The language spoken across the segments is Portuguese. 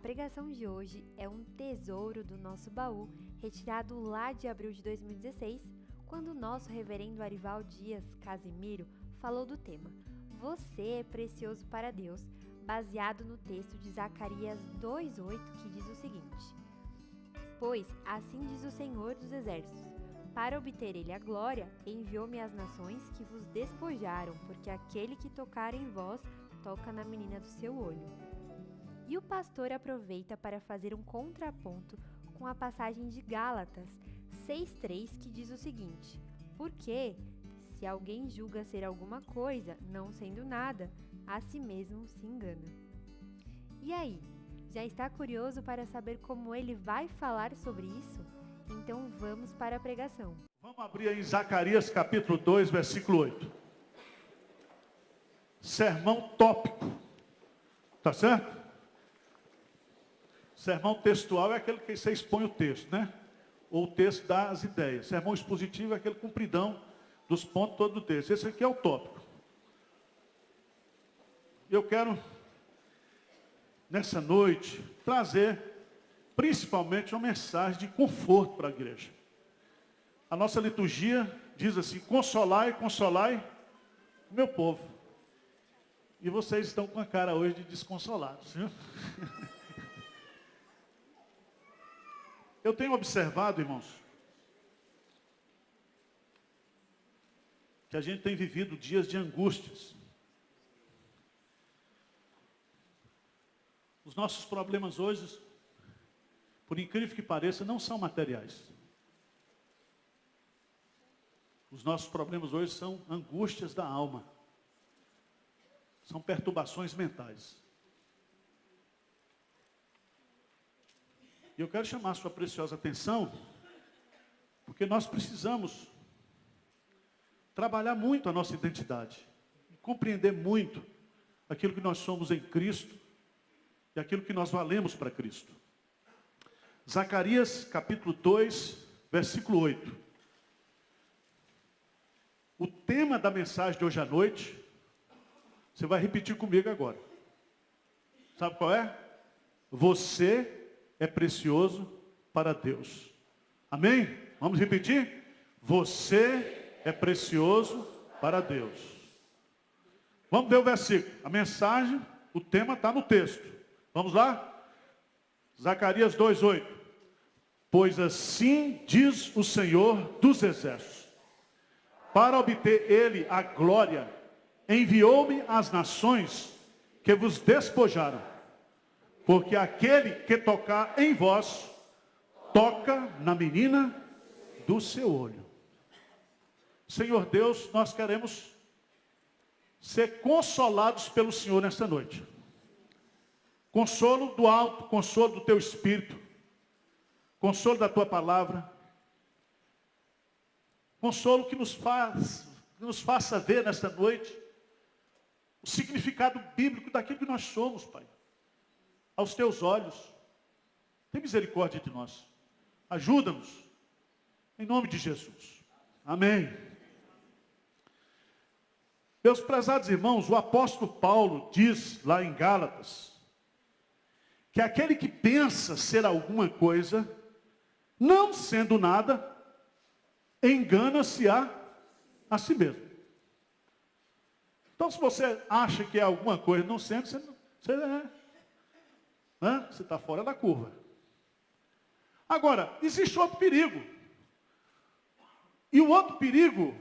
pregação de hoje é um tesouro do nosso baú, retirado lá de abril de 2016, quando o nosso reverendo Arival Dias Casimiro falou do tema Você é precioso para Deus, baseado no texto de Zacarias 2:8, que diz o seguinte: Pois assim diz o Senhor dos Exércitos, para obter ele a glória, enviou-me às nações que vos despojaram, porque aquele que tocar em vós, toca na menina do seu olho. E o pastor aproveita para fazer um contraponto com a passagem de Gálatas 6:3, que diz o seguinte: Porque, se alguém julga ser alguma coisa, não sendo nada, a si mesmo se engana. E aí, já está curioso para saber como ele vai falar sobre isso? Então vamos para a pregação. Vamos abrir aí em Zacarias capítulo 2, versículo 8. Sermão tópico. Tá certo? Sermão textual é aquele que você expõe o texto, né? Ou o texto dá as ideias. Sermão expositivo é aquele cumpridão dos pontos todo do texto. Esse aqui é o tópico. Eu quero, nessa noite, trazer principalmente uma mensagem de conforto para a igreja. A nossa liturgia diz assim: consolai, consolai o meu povo. E vocês estão com a cara hoje de desconsolados, viu? Eu tenho observado, irmãos, que a gente tem vivido dias de angústias. Os nossos problemas hoje, por incrível que pareça, não são materiais. Os nossos problemas hoje são angústias da alma. São perturbações mentais. E eu quero chamar a sua preciosa atenção, porque nós precisamos trabalhar muito a nossa identidade, e compreender muito aquilo que nós somos em Cristo e aquilo que nós valemos para Cristo. Zacarias capítulo 2, versículo 8. O tema da mensagem de hoje à noite, você vai repetir comigo agora. Sabe qual é? Você é precioso para Deus. Amém? Vamos repetir? Você é precioso para Deus. Vamos ver o versículo. A mensagem, o tema está no texto. Vamos lá? Zacarias 2:8. Pois assim diz o Senhor dos Exércitos: para obter ele a glória, enviou-me às nações que vos despojaram. Porque aquele que tocar em vós, toca na menina do seu olho. Senhor Deus, nós queremos ser consolados pelo Senhor nesta noite. Consolo do alto, consolo do teu Espírito, consolo da tua palavra, consolo que nos faça ver nesta noite o significado bíblico daquilo que nós somos, Pai. Aos teus olhos, tem misericórdia de nós. Ajuda-nos, em nome de Jesus. Amém. Meus prezados irmãos, o apóstolo Paulo diz lá em Gálatas, que aquele que pensa ser alguma coisa, não sendo nada, engana-se a si mesmo. Então, se você acha que é alguma coisa, não sendo, você está fora da curva. Agora, existe outro perigo. E o outro perigo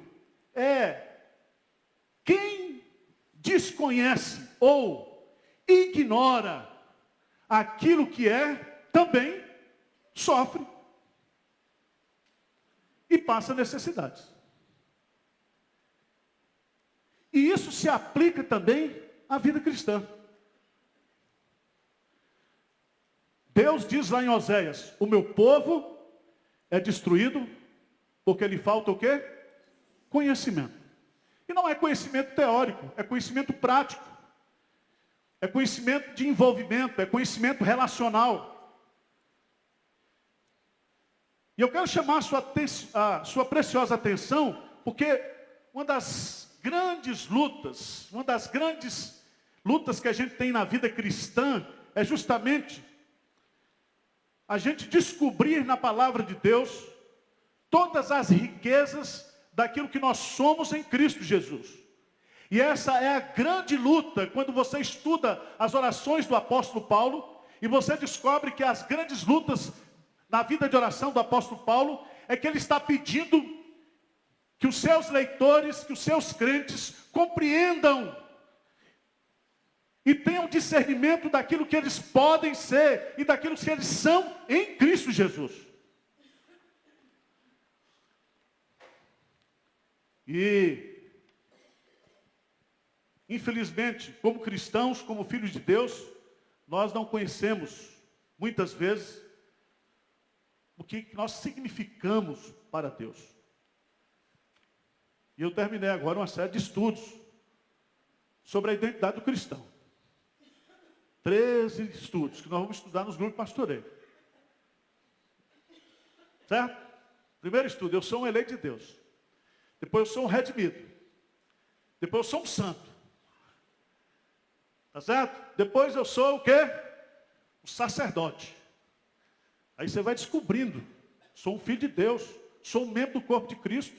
é quem desconhece ou ignora aquilo que é, também sofre e passa necessidades. E isso se aplica também à vida cristã. Deus diz lá em Oséias: o meu povo é destruído porque lhe falta o quê? Conhecimento. E não é conhecimento teórico, é conhecimento prático. É conhecimento de envolvimento, é conhecimento relacional. E eu quero chamar a sua preciosa atenção, porque uma das grandes lutas que a gente tem na vida cristã é justamente a gente descobrir na palavra de Deus todas as riquezas daquilo que nós somos em Cristo Jesus. E essa é a grande luta quando você estuda as orações do apóstolo Paulo e você descobre que as grandes lutas na vida de oração do apóstolo Paulo é que ele está pedindo que os seus leitores, que os seus crentes compreendam e tenham discernimento daquilo que eles podem ser e daquilo que eles são em Cristo Jesus. E, infelizmente, como cristãos, como filhos de Deus, nós não conhecemos, muitas vezes, o que nós significamos para Deus. E eu terminei agora uma série de estudos sobre a identidade do cristão. 13 estudos que nós vamos estudar nos grupos de pastoreio. Certo? Primeiro estudo, eu sou um eleito de Deus. Depois eu sou um redimido. Depois eu sou um santo. Tá certo? Depois eu sou o quê? Um sacerdote. Aí você vai descobrindo. Sou um filho de Deus. Sou um membro do corpo de Cristo.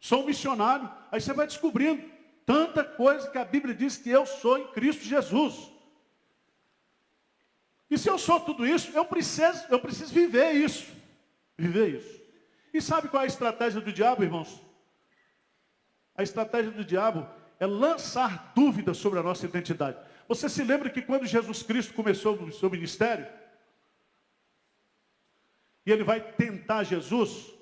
Sou um missionário. Aí você vai descobrindo tanta coisa que a Bíblia diz que eu sou em Cristo Jesus. E se eu sou tudo isso, eu preciso viver isso. Viver isso. E sabe qual é a estratégia do diabo, irmãos? A estratégia do diabo é lançar dúvidas sobre a nossa identidade. Você se lembra que quando Jesus Cristo começou o seu ministério, e ele vai tentar Jesus,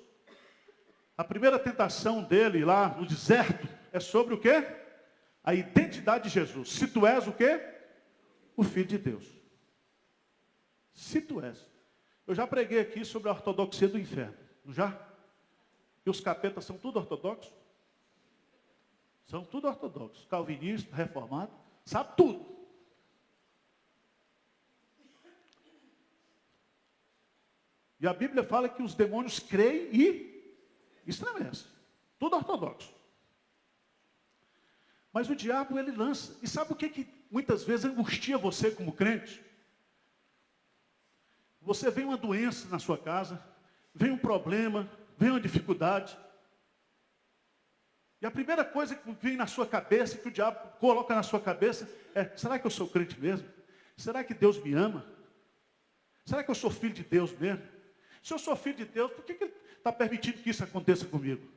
a primeira tentação dele lá no deserto é sobre o quê? A identidade de Jesus. Se tu és o quê? O Filho de Deus. Se tu és. Eu já preguei aqui sobre a ortodoxia do inferno, não já? E os capetas são tudo ortodoxos? São tudo ortodoxos. Calvinista, reformado, sabe tudo. E a Bíblia fala que os demônios creem e estremecem. Tudo ortodoxo. Mas o diabo, ele lança. E sabe o que muitas vezes angustia você como crente? Você vem uma doença na sua casa, vem um problema, vem uma dificuldade. E a primeira coisa que vem na sua cabeça, que o diabo coloca na sua cabeça, é: será que eu sou crente mesmo? Será que Deus me ama? Será que eu sou filho de Deus mesmo? Se eu sou filho de Deus, por que Ele está permitindo que isso aconteça comigo?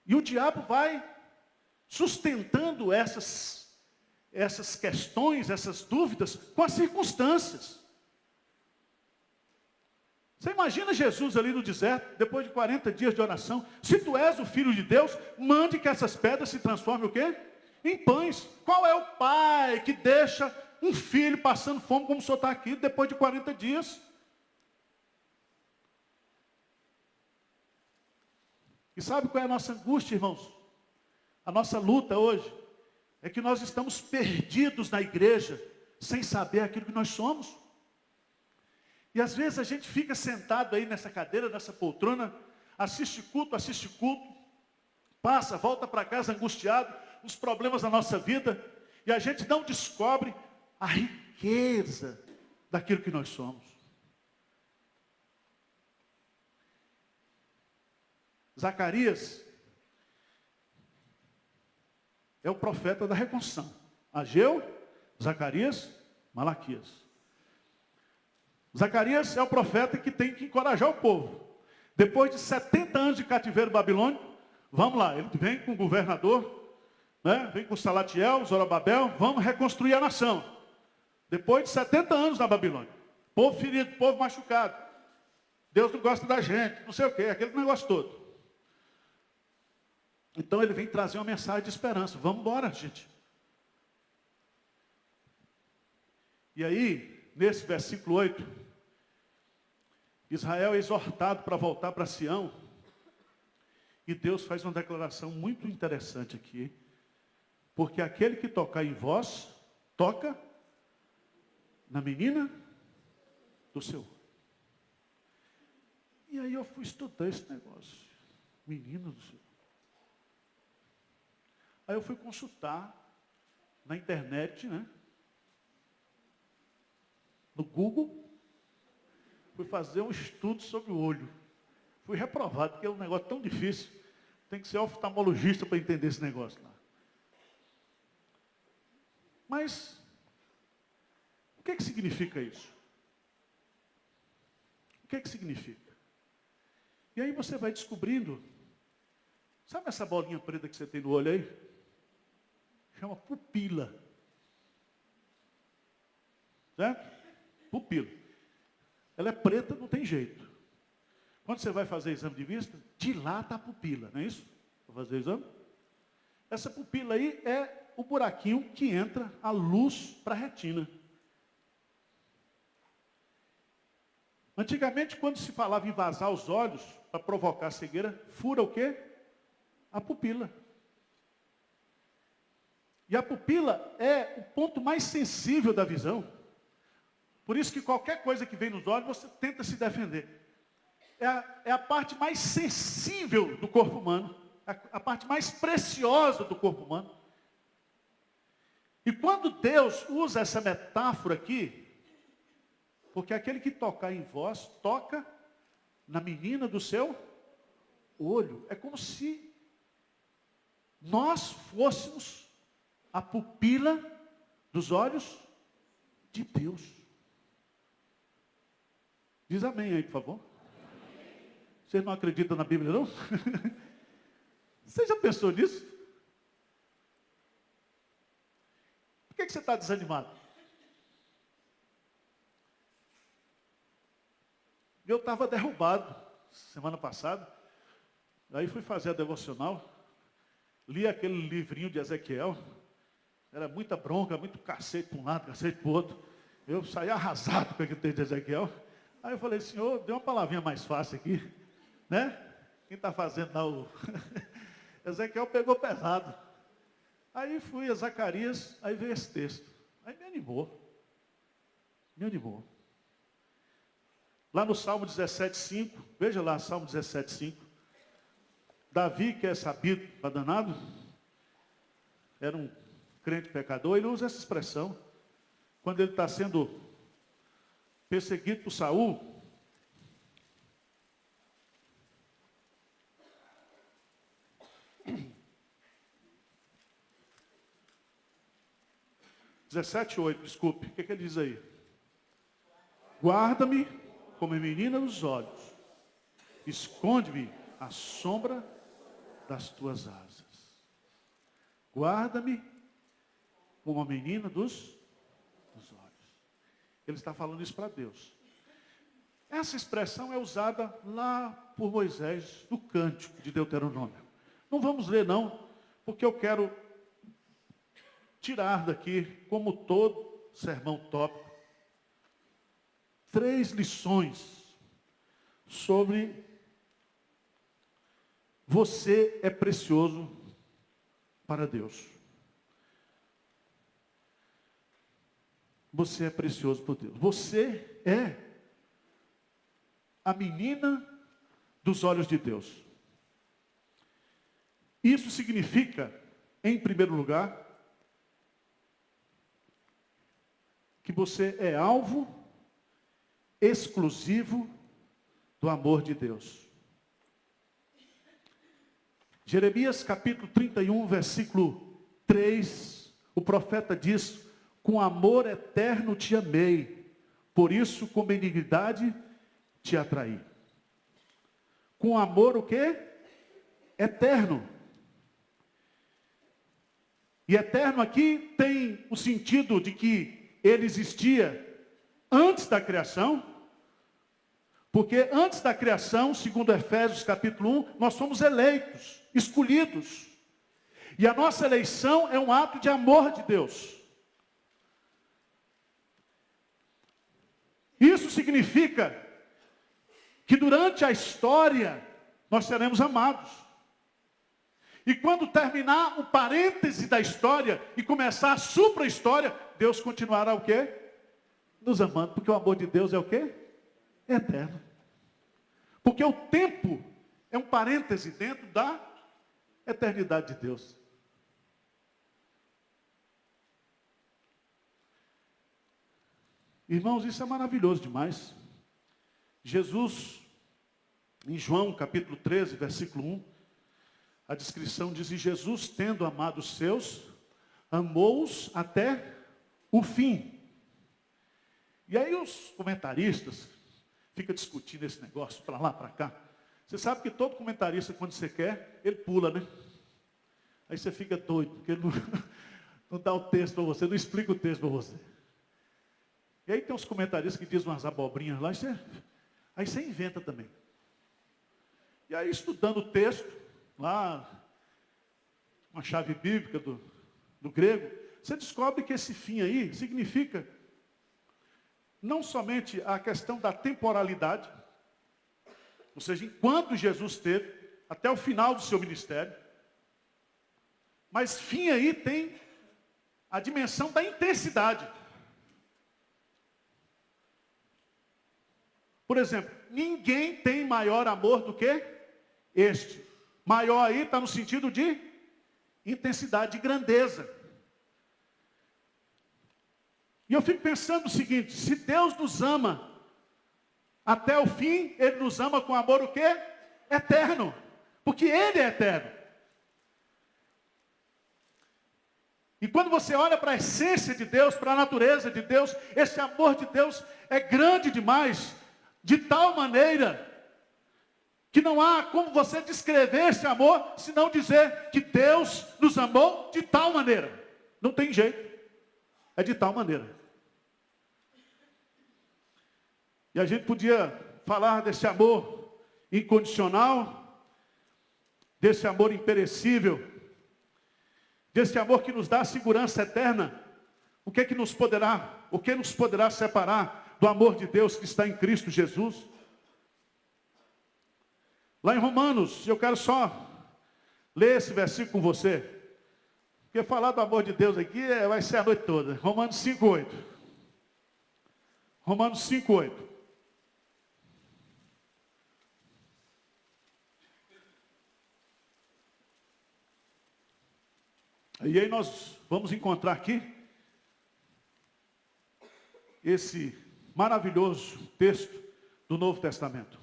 E o diabo vai sustentando essas questões, essas dúvidas, com as circunstâncias. Você imagina Jesus ali no deserto, depois de 40 dias de oração: se tu és o Filho de Deus, mande que essas pedras se transformem o quê? Em pães. Qual é o pai que deixa um filho passando fome, como o senhor está aqui, depois de 40 dias? E sabe qual é a nossa angústia, irmãos? A nossa luta hoje é que nós estamos perdidos na igreja, sem saber aquilo que nós somos. E às vezes a gente fica sentado aí nessa cadeira, nessa poltrona, assiste culto, passa, volta para casa angustiado, os problemas da nossa vida, e a gente não descobre a riqueza daquilo que nós somos. Zacarias é o profeta da reconstrução. Ageu, Zacarias, Malaquias. Zacarias é o profeta que tem que encorajar o povo. Depois de 70 anos de cativeiro babilônico, vamos lá, ele vem com o governador, né? Vem com Salatiel, Zorobabel, vamos reconstruir a nação. Depois de 70 anos na Babilônia, povo ferido, povo machucado, Deus não gosta da gente, não sei o quê, aquele negócio todo. Então ele vem trazer uma mensagem de esperança. Vamos embora, gente. E aí, nesse versículo 8, Israel é exortado para voltar para Sião. E Deus faz uma declaração muito interessante aqui. Porque aquele que tocar em vós, toca na menina do seu. E aí eu fui estudar esse negócio. Menino do seu. Aí eu fui consultar na internet, né? no Google, fui fazer um estudo sobre o olho. Fui reprovado, porque é um negócio tão difícil. Tem que ser oftalmologista para entender esse negócio lá. Mas, o que significa isso? O que significa? E aí você vai descobrindo, sabe essa bolinha preta que você tem no olho aí? Chama pupila. Certo? Pupila. Ela é preta, não tem jeito. Quando você vai fazer exame de vista, dilata a pupila, não é isso? Para fazer o exame? Essa pupila aí é o buraquinho que entra a luz para a retina. Antigamente, quando se falava em vazar os olhos para provocar cegueira, fura o quê? A pupila. E a pupila é o ponto mais sensível da visão. Por isso que qualquer coisa que vem nos olhos, você tenta se defender. É a parte mais sensível do corpo humano. A parte mais preciosa do corpo humano. E quando Deus usa essa metáfora aqui, porque aquele que tocar em vós, toca na menina do seu olho. É como se nós fôssemos a pupila dos olhos de Deus. Diz amém aí, por favor. Vocês não acreditam na Bíblia, não? Você já pensou nisso? Por que você está desanimado? Eu estava derrubado semana passada. Aí fui fazer a devocional. Li aquele livrinho de Ezequiel. Era muita bronca, muito cacete para um lado, cacete para o outro. Eu saí arrasado com aquele texto de Ezequiel. Aí eu falei, Senhor, dê uma palavrinha mais fácil aqui. Né? Quem está fazendo lá o... Ezequiel pegou pesado. Aí fui a Zacarias, aí veio esse texto. Aí me animou. Me animou. Lá no Salmo 17,5, veja lá, Salmo 17,5. Davi, que é sabido para danado, era um crente pecador, ele usa essa expressão. Quando ele está sendo perseguido por Saul, desculpe, o que ele diz aí? Guarda-me como menina dos olhos, esconde-me à sombra das tuas asas. Guarda-me como a menina dos olhos. Ele está falando isso para Deus. Essa expressão é usada lá por Moisés, no cântico de Deuteronômio. Não vamos ler não, porque eu quero tirar daqui, como todo sermão tópico, 3 lições sobre você é precioso para Deus. Você é precioso por Deus. Você é a menina dos olhos de Deus. Isso significa, em primeiro lugar, que você é alvo exclusivo do amor de Deus. Jeremias capítulo 31, versículo 3, o profeta diz: com amor eterno te amei, por isso com benignidade te atraí. Com amor o quê? Eterno. E eterno aqui tem o sentido de que ele existia antes da criação, porque antes da criação, segundo Efésios capítulo 1, nós somos eleitos, escolhidos. E a nossa eleição é um ato de amor de Deus. Isso significa que durante a história nós seremos amados. E quando terminar o parêntese da história e começar a supra-história, Deus continuará o quê? Nos amando, porque o amor de Deus é o quê? É eterno. Porque o tempo é um parêntese dentro da eternidade de Deus. Irmãos, isso é maravilhoso demais. Jesus, em João capítulo 13, versículo 1, a descrição diz: e Jesus, tendo amado os seus, amou-os até o fim. E aí os comentaristas ficam discutindo esse negócio para lá, para cá. Você sabe que todo comentarista, quando você quer, ele pula, né? Aí você fica doido, porque ele não dá o texto para você, não explica o texto para você. E aí tem uns comentaristas que dizem umas abobrinhas lá, aí você inventa também. E aí, estudando o texto, lá, uma chave bíblica do grego, você descobre que esse fim aí significa não somente a questão da temporalidade, ou seja, enquanto Jesus esteve, até o final do seu ministério, mas fim aí tem a dimensão da intensidade. Por exemplo, ninguém tem maior amor do que este. Maior aí está no sentido de intensidade, de grandeza. E eu fico pensando o seguinte: se Deus nos ama até o fim, Ele nos ama com amor o quê? Eterno. Porque Ele é eterno. E quando você olha para a essência de Deus, para a natureza de Deus, esse amor de Deus é grande demais, de tal maneira que não há como você descrever esse amor, senão dizer que Deus nos amou de tal maneira. Não tem jeito. É de tal maneira. E a gente podia falar desse amor incondicional, desse amor imperecível, desse amor que nos dá a segurança eterna. O que nos poderá separar do amor de Deus que está em Cristo Jesus? Lá em Romanos, eu quero só ler esse versículo com você, porque falar do amor de Deus aqui vai ser a noite toda. Romanos 5:8. Romanos 5:8. E aí nós vamos encontrar aqui esse maravilhoso texto do Novo Testamento.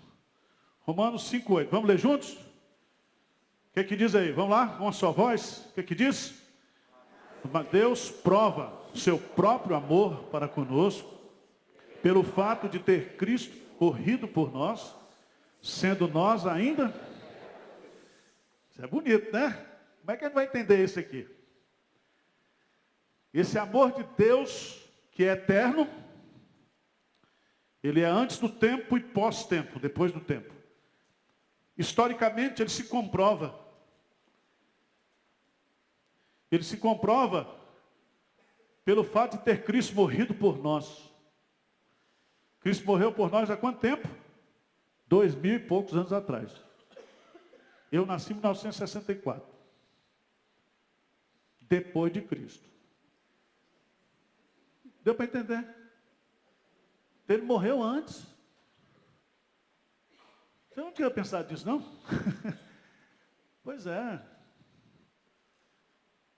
Romanos 5:8. Vamos ler juntos? O que diz aí? Vamos lá? Uma só voz. O que diz? Deus prova seu próprio amor para conosco pelo fato de ter Cristo morrido por nós, sendo nós ainda... Isso é bonito, né? Como é que a gente vai entender isso aqui? Esse amor de Deus, que é eterno, ele é antes do tempo e pós-tempo, depois do tempo. Historicamente, ele se comprova. Ele se comprova pelo fato de ter Cristo morrido por nós. Cristo morreu por nós há quanto tempo? 2000 e poucos anos atrás. Eu nasci em 1964. Depois de Cristo. Deu para entender? Ele morreu antes. Você não tinha pensado nisso, não? Pois é.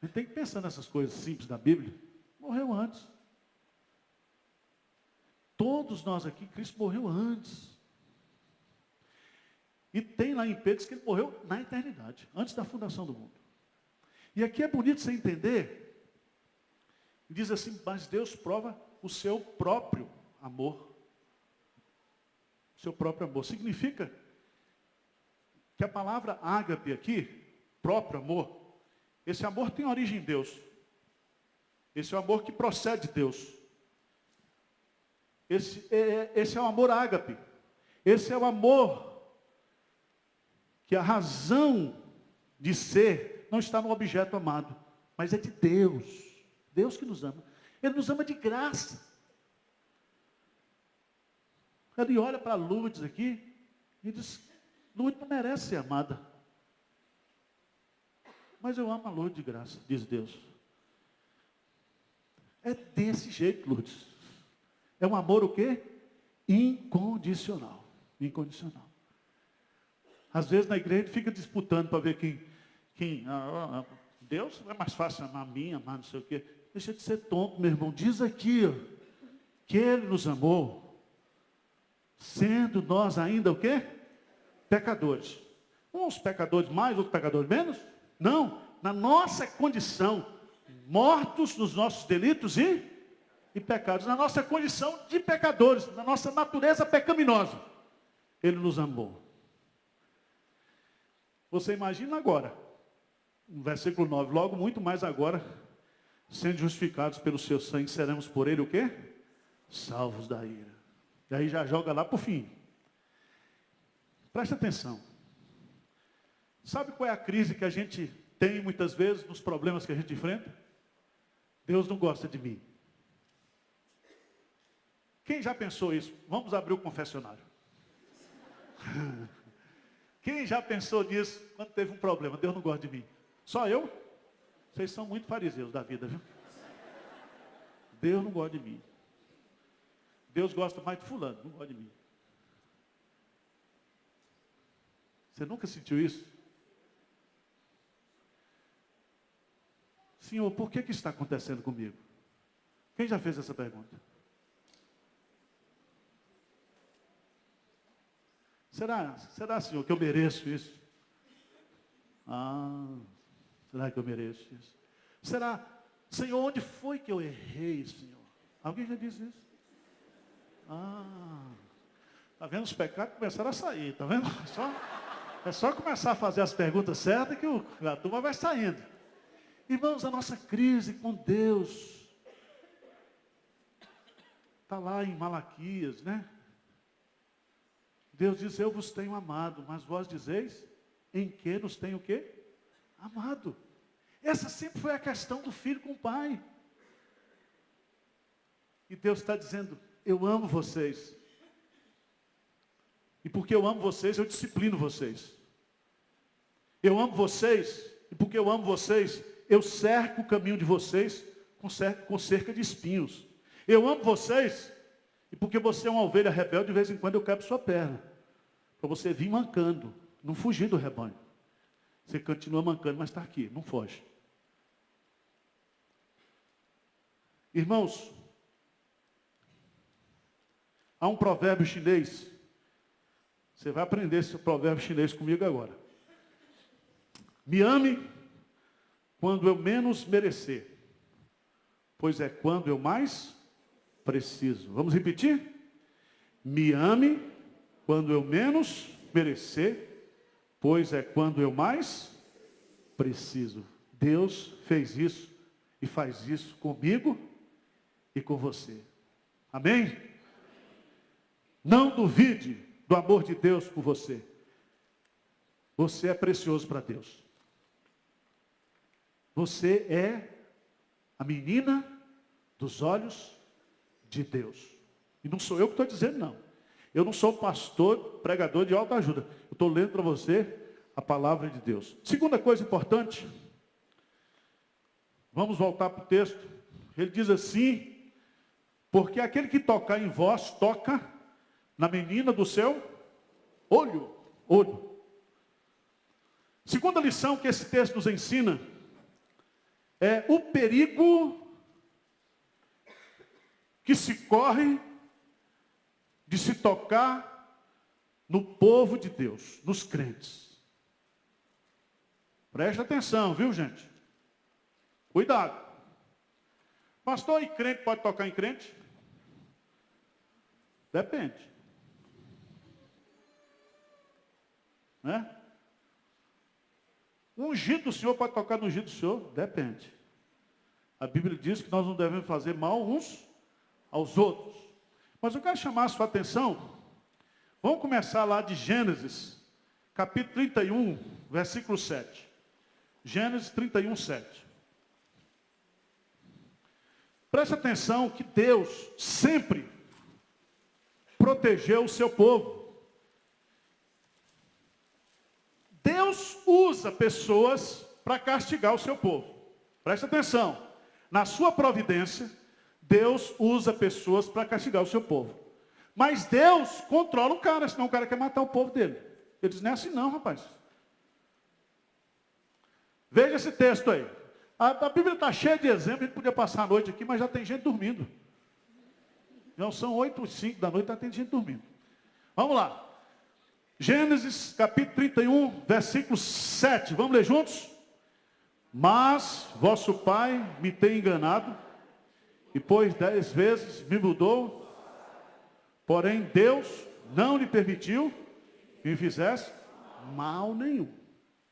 A gente tem que pensar nessas coisas simples da Bíblia. Morreu antes. Todos nós aqui, Cristo morreu antes. E tem lá em Pedro que ele morreu na eternidade, antes da fundação do mundo. E aqui é bonito você entender. Diz assim: mas Deus prova o seu próprio amor. O seu próprio amor. Significa que a palavra ágape aqui, próprio amor, esse amor tem origem em Deus. Esse é o amor que procede de Deus. Esse é o amor ágape. Esse é o amor que a razão de ser não está no objeto amado, mas é de Deus. Deus que nos ama. Ele nos ama de graça. Ele olha para Lourdes aqui e diz: Lourdes não merece ser amada. Mas eu amo a Lourdes de graça, diz Deus. É desse jeito, Lourdes. É um amor o quê? Incondicional. Incondicional. Às vezes na igreja a gente fica disputando para ver quem Deus é mais fácil amar a mim, amar não sei o quê. Deixa de ser tonto, meu irmão. Diz aqui, ó, que Ele nos amou, sendo nós ainda o quê? Pecadores. Uns pecadores mais, outros pecadores menos? Não, na nossa condição, mortos nos nossos delitos e pecados, na nossa condição de pecadores, na nossa natureza pecaminosa, Ele nos amou. Você imagina agora, no versículo 9, logo muito mais agora, sendo justificados pelo seu sangue, seremos por Ele o quê? Salvos da ira. E aí já joga lá para o fim. Preste atenção. Sabe qual é a crise que a gente tem muitas vezes, nos problemas que a gente enfrenta? Deus não gosta de mim. Quem já pensou isso? Vamos abrir o confessionário. Quem já pensou nisso quando teve um problema? Deus não gosta de mim. Só eu? Vocês são muito fariseus da vida, viu? Deus não gosta de mim. Deus gosta mais de fulano, não gosta de mim. Você nunca sentiu isso? Senhor, por que está acontecendo comigo? Quem já fez essa pergunta? Será, Senhor, que eu mereço isso? Será que eu mereço isso? Será, Senhor, onde foi que eu errei, Senhor? Alguém já disse isso? Está vendo? Os pecados começaram a sair, está vendo? É só começar a fazer as perguntas certas que a turma vai saindo. Irmãos, a nossa crise com Deus está lá em Malaquias, né? Deus diz, eu vos tenho amado, mas vós dizeis, em que nos tenho o quê? Amado. Essa sempre foi a questão do filho com o pai. E Deus está dizendo, eu amo vocês. E porque eu amo vocês, eu disciplino vocês. Eu amo vocês, e porque eu amo vocês, eu cerco o caminho de vocês com cerca de espinhos. Eu amo vocês, e porque você é uma ovelha rebelde, de vez em quando eu quebro sua perna. Para você vir mancando, não fugir do rebanho. Você continua mancando, mas está aqui, não foge. Irmãos, há um provérbio chinês. Você vai aprender esse provérbio chinês comigo agora. Me ame quando eu menos merecer, pois é quando eu mais preciso. Vamos repetir? Me ame quando eu menos merecer, pois é quando eu mais preciso. Deus fez isso e faz isso comigo e com você. Amém? Não duvide do amor de Deus por você. Você é precioso para Deus. Você é a menina dos olhos de Deus. E não sou eu que estou dizendo, não. Eu não sou pastor, pregador de autoajuda. Eu estou lendo para você a palavra de Deus. Segunda coisa importante. Vamos voltar para o texto. Ele diz assim, porque aquele que tocar em vós, toca na menina do seu olho. Segunda lição que esse texto nos ensina é o perigo que se corre de se tocar no povo de Deus, nos crentes. Preste atenção, viu, gente? Cuidado. Pastor, e crente pode tocar em crente? Depende. Né? O ungido do Senhor pode tocar no ungido do Senhor? Depende. A Bíblia diz que nós não devemos fazer mal uns aos outros. Mas eu quero chamar a sua atenção. Vamos começar lá de Gênesis, capítulo 31, versículo 7. Gênesis 31, 7. Preste atenção que Deus sempre protegeu o seu povo. Deus usa pessoas para castigar o seu povo. Preste atenção. Na sua providência, Deus usa pessoas para castigar o seu povo. Mas Deus controla o cara, senão o cara quer matar o povo dele. Ele diz, não é assim não, rapaz. Veja esse texto aí. A Bíblia está cheia de exemplos, a gente podia passar a noite aqui, mas já tem gente dormindo. Já são 8h05 da noite, está tendo gente dormindo. Vamos lá. Gênesis capítulo 31, versículo 7. Vamos ler juntos? Mas vosso pai me tem enganado, e pois 10 vezes me mudou, porém Deus não lhe permitiu que me fizesse mal nenhum.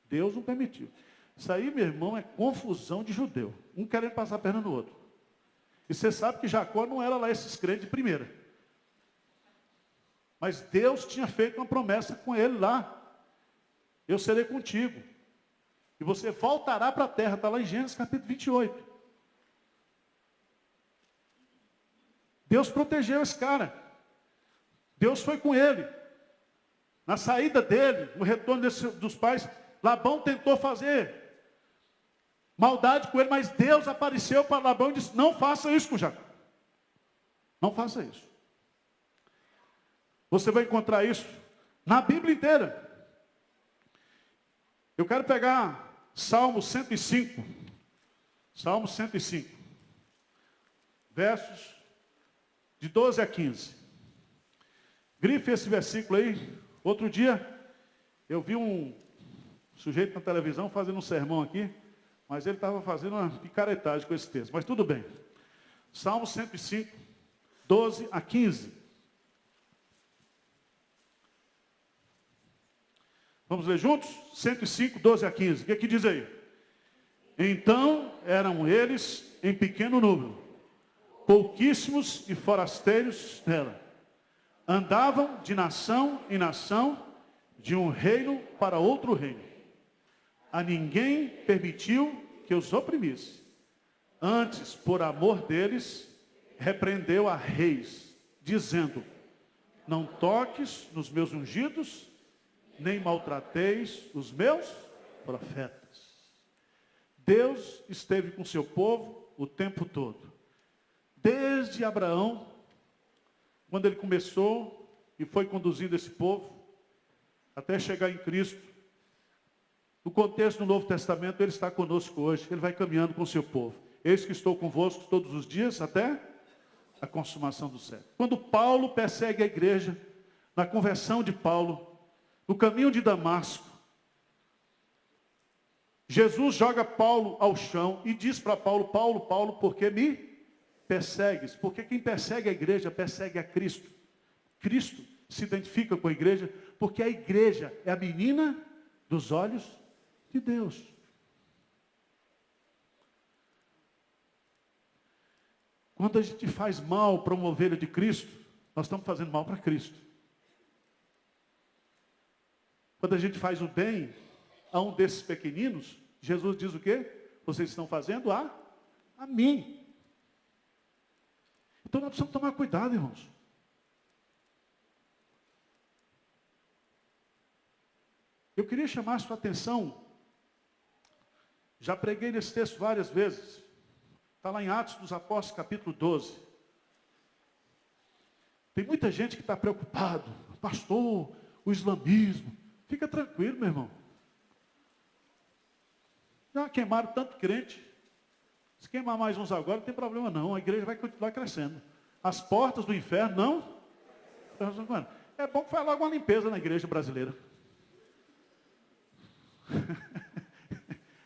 Deus não permitiu. Isso aí, meu irmão, é confusão de judeu. Um querendo passar a perna no outro. E você sabe que Jacó não era lá esses crentes de primeira. Mas Deus tinha feito uma promessa com ele lá. Eu serei contigo. E você voltará para a terra. Está lá em Gênesis capítulo 28. Deus protegeu esse cara. Deus foi com ele. Na saída dele, no retorno dos pais, Labão tentou fazer maldade com ele, mas Deus apareceu para Labão e disse, não faça isso com Jacó. Não faça isso. Você vai encontrar isso na Bíblia inteira. Eu quero pegar Salmo 105. Salmo 105. Versos de 12 a 15. Grife esse versículo aí. Outro dia, eu vi um sujeito na televisão fazendo um sermão aqui, mas ele estava fazendo uma picaretagem com esse texto. Mas tudo bem. Salmo 105, 12 a 15. Vamos ler juntos? 105, 12 a 15. O que aqui diz aí? Então eram eles em pequeno número, pouquíssimos e forasteiros nela. Andavam de nação em nação, de um reino para outro reino. A ninguém permitiu que os oprimisse. Antes, por amor deles, repreendeu a reis, dizendo, não toques nos meus ungidos, nem maltrateis os meus profetas. Deus esteve com seu povo o tempo todo. Desde Abraão, quando ele começou e foi conduzindo esse povo, até chegar em Cristo. No contexto do Novo Testamento, ele está conosco hoje, ele vai caminhando com o seu povo. Eis que estou convosco todos os dias, até a consumação do século. Quando Paulo persegue a igreja, na conversão de Paulo, no caminho de Damasco, Jesus joga Paulo ao chão e diz para Paulo, Paulo, por que me persegues? Porque quem persegue a igreja, persegue a Cristo. Cristo se identifica com a igreja, porque a igreja é a menina dos olhos de Deus. Quando a gente faz mal para uma ovelha de Cristo, nós estamos fazendo mal para Cristo. Quando a gente faz o bem a um desses pequeninos, Jesus diz o quê? Vocês estão fazendo a mim. Então nós precisamos tomar cuidado, irmãos. Eu queria chamar a sua atenção. Já preguei nesse texto várias vezes. Está lá em Atos dos Apóstolos, capítulo 12. Tem muita gente que está preocupado. Pastor, o islamismo. Fica tranquilo, meu irmão. Já queimaram tanto crente. Se queimar mais uns agora, não tem problema não. A igreja vai continuar crescendo. As portas do inferno não. É bom que faz logo uma limpeza na igreja brasileira.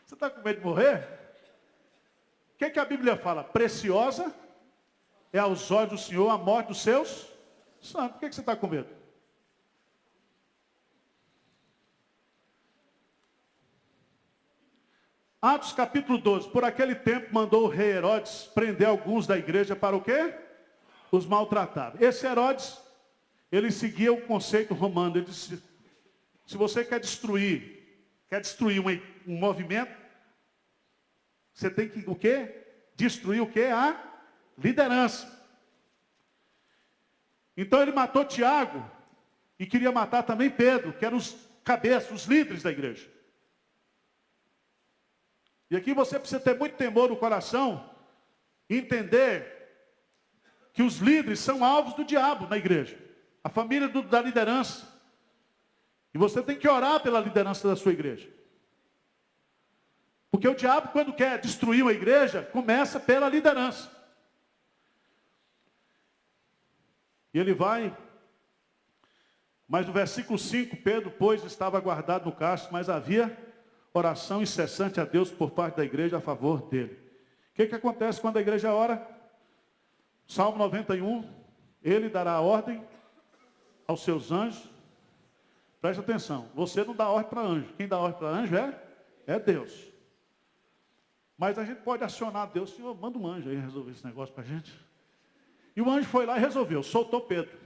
Você está com medo de morrer? O que a Bíblia fala? Preciosa é aos olhos do Senhor a morte dos seus santos. Por que você está com medo? Atos capítulo 12. Por aquele tempo mandou o rei Herodes prender alguns da igreja para o quê? Os maltratava. Esse Herodes, ele seguia o conceito romano. Ele disse, se você quer destruir um movimento, você tem que o quê? Destruir o quê? A liderança. Então ele matou Tiago e queria matar também Pedro, que eram os cabeças, os líderes da igreja. E aqui você precisa ter muito temor no coração e entender que os líderes são alvos do diabo na igreja. A família da liderança. E você tem que orar pela liderança da sua igreja. Porque o diabo, quando quer destruir uma igreja, começa pela liderança. E ele vai, mas no versículo 5, Pedro, pois, estava guardado no cárcere, mas havia oração incessante a Deus por parte da igreja a favor dele. O que acontece quando a igreja ora? Salmo 91, ele dará ordem aos seus anjos. Preste atenção, você não dá ordem para anjo. Quem dá ordem para anjo é Deus. Mas a gente pode acionar Deus, Senhor, manda um anjo aí resolver esse negócio para a gente. E o anjo foi lá e resolveu, soltou Pedro.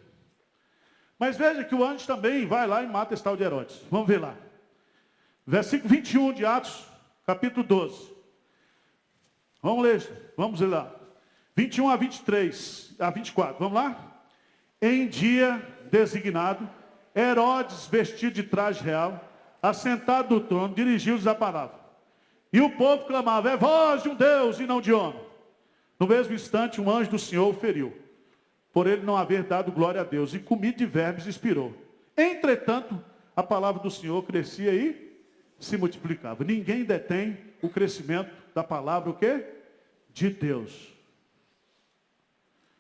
Mas veja que o anjo também vai lá e mata esse tal de Herodes. Vamos ver lá. Versículo 21 de Atos, capítulo 12. Vamos ler lá. 21 a 23, a 24, vamos lá? Em dia designado, Herodes, vestido de traje real, assentado no trono, dirigiu-lhes a palavra. E o povo clamava, é voz de um Deus e não de homem. No mesmo instante, um anjo do Senhor o feriu, por ele não haver dado glória a Deus, e comida de vermes expirou. Entretanto, a palavra do Senhor crescia e se multiplicava. Ninguém detém o crescimento da palavra, o quê? De Deus.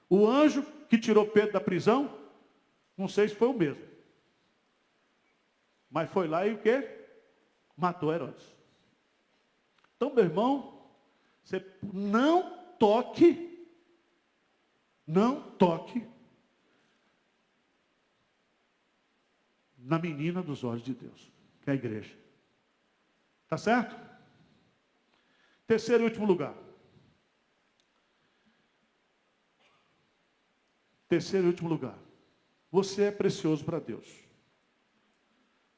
O anjo que tirou Pedro da prisão, não sei se foi o mesmo. Mas foi lá e o quê? Matou Herodes. Então, meu irmão, você não toque na menina dos olhos de Deus, que é a igreja. Tá certo? Terceiro e último lugar. Terceiro e último lugar. Você é precioso para Deus.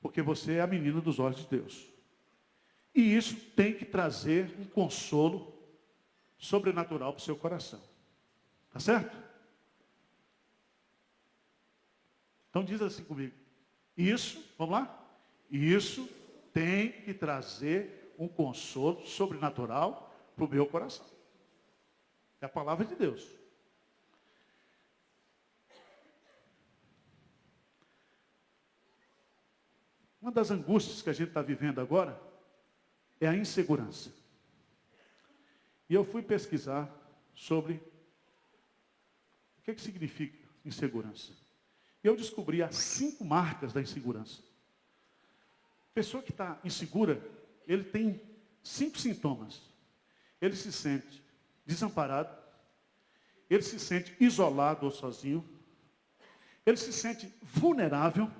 Porque você é a menina dos olhos de Deus. E isso tem que trazer um consolo sobrenatural para o seu coração. Tá certo? Então diz assim comigo. Isso, vamos lá? Isso tem que trazer um consolo sobrenatural para o meu coração. É a palavra de Deus. Uma das angústias que a gente está vivendo agora é a insegurança. E eu fui pesquisar sobre o que significa insegurança. E eu descobri as 5 marcas da insegurança. A pessoa que está insegura, ele tem 5 sintomas. Ele se sente desamparado, ele se sente isolado ou sozinho, ele se sente vulnerável,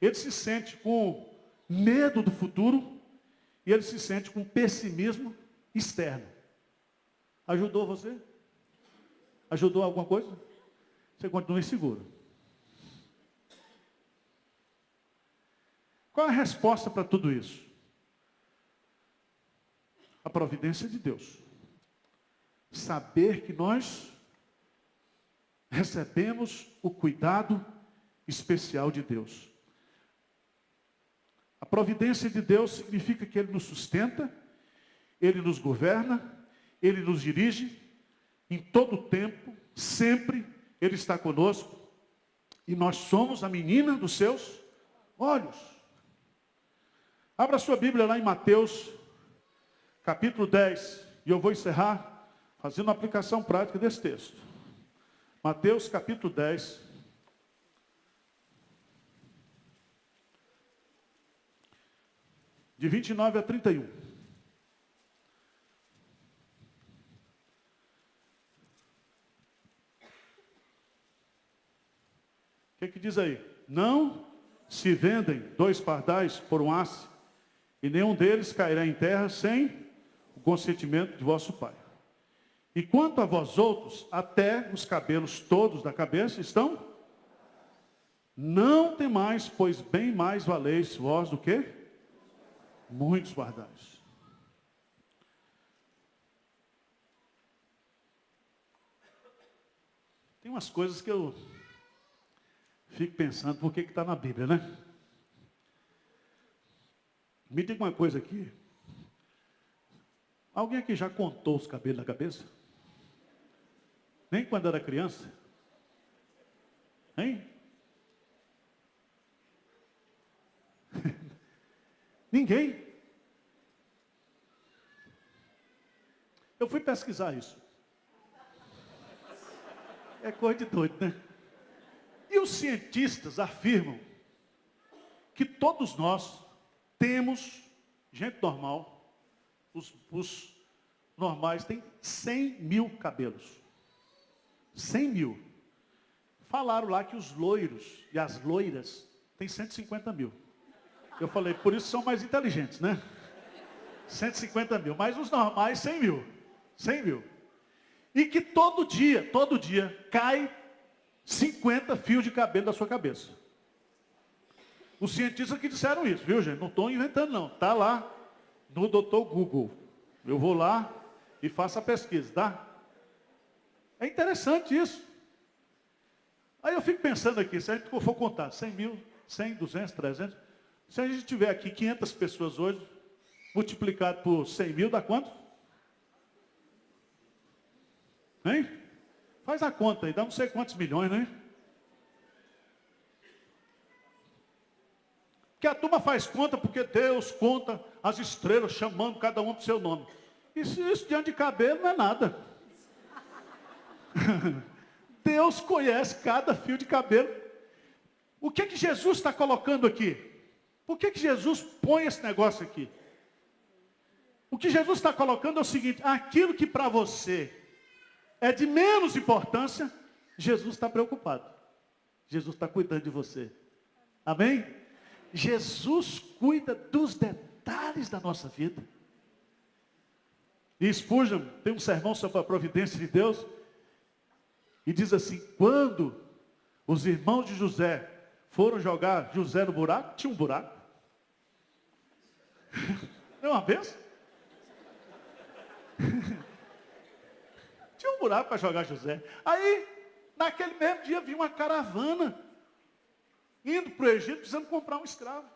ele se sente com medo do futuro e ele se sente com pessimismo externo. Ajudou você? Ajudou alguma coisa? Você continua inseguro. Qual é a resposta para tudo isso? A providência de Deus. Saber que nós recebemos o cuidado especial de Deus. A providência de Deus significa que Ele nos sustenta, Ele nos governa, Ele nos dirige, em todo o tempo, sempre Ele está conosco, e nós somos a menina dos seus olhos. Abra sua Bíblia lá em Mateus, capítulo 10, e eu vou encerrar fazendo uma aplicação prática desse texto. Mateus, capítulo 10, de 29 a 31. O que diz aí? Não se vendem 2 pardais por um asse, e nenhum deles cairá em terra sem o consentimento de vosso Pai. E quanto a vós outros, até os cabelos todos da cabeça estão? Não temais, pois bem mais valeis vós do que muitos pardais. Tem umas coisas que eu fico pensando, por que está na Bíblia, né? Me diga uma coisa aqui. Alguém aqui já contou os cabelos da cabeça? Nem quando era criança? Hein? Ninguém? Eu fui pesquisar isso. É coisa de doido, né? os cientistas afirmam que todos nós temos, gente normal, os normais têm 100 mil cabelos. 100 mil. Falaram lá que os loiros e as loiras têm 150 mil. Eu falei, por isso são mais inteligentes, né? 150 mil, mas os normais 100 mil. 100 mil. E que todo dia, cai 50 fios de cabelo da sua cabeça. Os cientistas que disseram isso, viu, gente? Não estou inventando, não. Está lá no Dr. Google. Eu vou lá e faço a pesquisa, tá? É interessante isso. Aí eu fico pensando aqui, se a gente for contar 100 mil, 100, 200, 300, se a gente tiver aqui 500 pessoas hoje, multiplicado por 100 mil, dá quanto? Hein? Faz a conta aí, dá não sei quantos milhões, né? Que a turma faz conta porque Deus conta as estrelas chamando cada um para o seu nome. Isso diante de cabelo não é nada. Deus conhece cada fio de cabelo. O que Jesus está colocando aqui? Por que Jesus põe esse negócio aqui? O que Jesus está colocando é o seguinte: aquilo que para você é de menos importância, Jesus está preocupado. Jesus está cuidando de você. Amém? Jesus cuida dos detalhes da nossa vida. E Spurgeon tem um sermão sobre a providência de Deus. E diz assim, quando os irmãos de José foram jogar José no buraco, tinha um buraco. Não é uma benção? Tinha um buraco para jogar José. Aí, naquele mesmo dia, vinha uma caravana indo para o Egito, precisando comprar um escravo.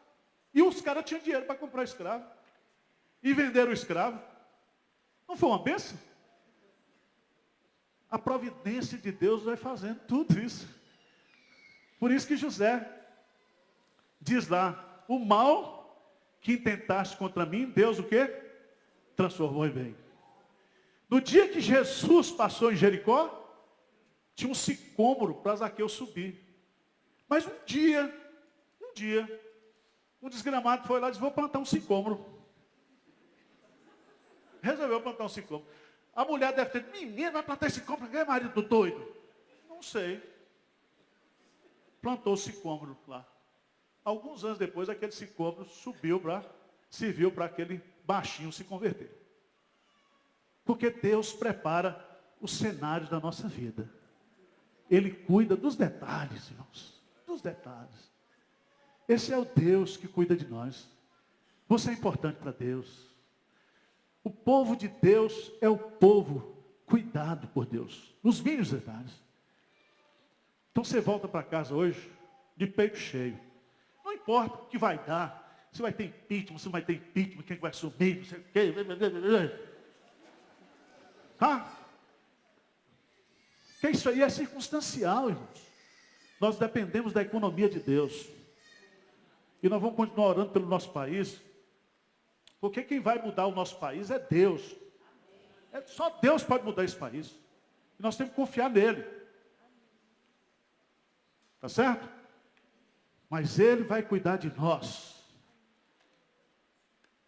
E os caras tinham dinheiro para comprar escravo. E venderam o escravo. Não foi uma bênção? A providência de Deus vai fazendo tudo isso. Por isso que José diz lá, o mal que intentaste contra mim, Deus o quê? Transformou em bem. No dia que Jesus passou em Jericó, tinha um sicômoro para Zaqueu subir. Mas um dia, um desgramado foi lá e disse, vou plantar um sicômoro. Resolveu plantar um sicômoro. A mulher deve ter dito, menino, vai plantar esse sicômoro, que é marido do doido? Não sei. Plantou o sicômoro lá. Alguns anos depois, aquele sicômoro serviu para aquele baixinho se converter. Porque Deus prepara os cenários da nossa vida. Ele cuida dos detalhes, irmãos. Dos detalhes. Esse é o Deus que cuida de nós. Você é importante para Deus. O povo de Deus é o povo cuidado por Deus. Nos mínimos detalhes. Então você volta para casa hoje de peito cheio. Não importa o que vai dar. Se vai ter impeachment, se não vai ter impeachment, quem vai subir, não sei o quê. Tá? Porque isso aí é circunstancial, irmãos. Nós dependemos da economia de Deus. E nós vamos continuar orando pelo nosso país. Porque quem vai mudar o nosso país é Deus. Só Deus pode mudar esse país. E nós temos que confiar nele. Tá certo? Mas Ele vai cuidar de nós.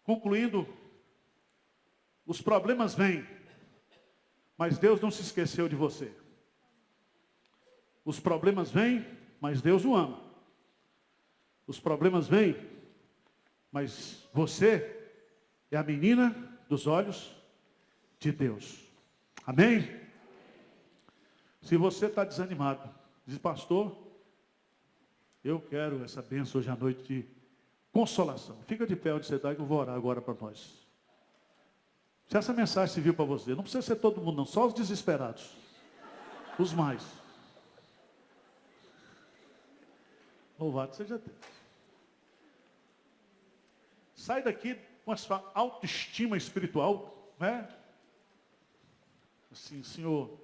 Concluindo, os problemas vêm. Mas Deus não se esqueceu de você. Os problemas vêm, mas Deus o ama. Os problemas vêm, mas você é a menina dos olhos de Deus. Amém? Se você está desanimado, diz, pastor, eu quero essa bênção hoje à noite de consolação. Fica de pé onde você está que eu vou orar agora para nós. Se essa mensagem serviu para você, não precisa ser todo mundo não, só os desesperados. Os mais. Louvado seja Deus. Sai daqui com a sua autoestima espiritual, né? Assim, Senhor,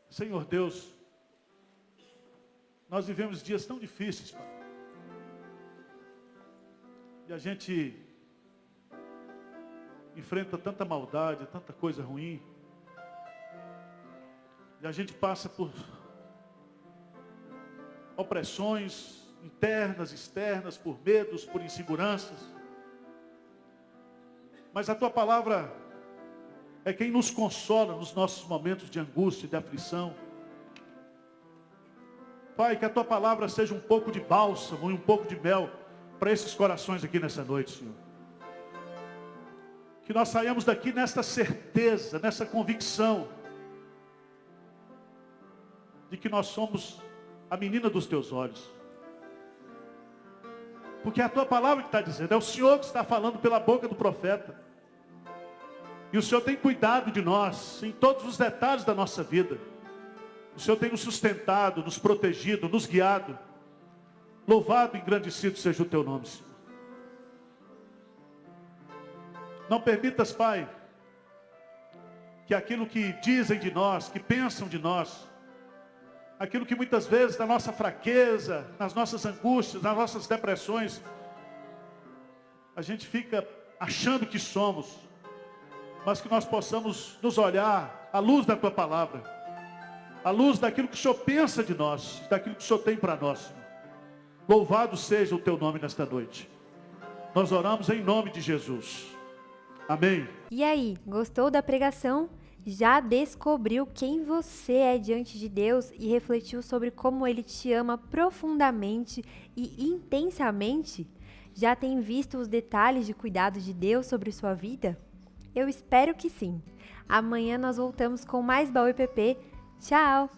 Senhor Deus, nós vivemos dias tão difíceis, Pai. E a gente enfrenta tanta maldade, tanta coisa ruim. E a gente passa por opressões internas, externas, por medos, por inseguranças. Mas a tua palavra é quem nos consola nos nossos momentos de angústia e de aflição. Pai, que a tua palavra seja um pouco de bálsamo e um pouco de mel para esses corações aqui nessa noite, Senhor. Que nós saiamos daqui nesta certeza, nessa convicção de que nós somos a menina dos teus olhos. Porque é a tua palavra que está dizendo, é o Senhor que está falando pela boca do profeta. E o Senhor tem cuidado de nós, em todos os detalhes da nossa vida. O Senhor tem nos sustentado, nos protegido, nos guiado. Louvado e engrandecido seja o teu nome, Senhor. Não permitas, Pai, que aquilo que dizem de nós, que pensam de nós, aquilo que muitas vezes na nossa fraqueza, nas nossas angústias, nas nossas depressões, a gente fica achando que somos, mas que nós possamos nos olhar à luz da tua palavra, à luz daquilo que o Senhor pensa de nós, daquilo que o Senhor tem para nós. Louvado seja o teu nome nesta noite. Nós oramos em nome de Jesus. Amém. E aí, gostou da pregação? Já descobriu quem você é diante de Deus e refletiu sobre como Ele te ama profundamente e intensamente? Já tem visto os detalhes de cuidado de Deus sobre sua vida? Eu espero que sim. Amanhã nós voltamos com mais Baú EPP. Tchau!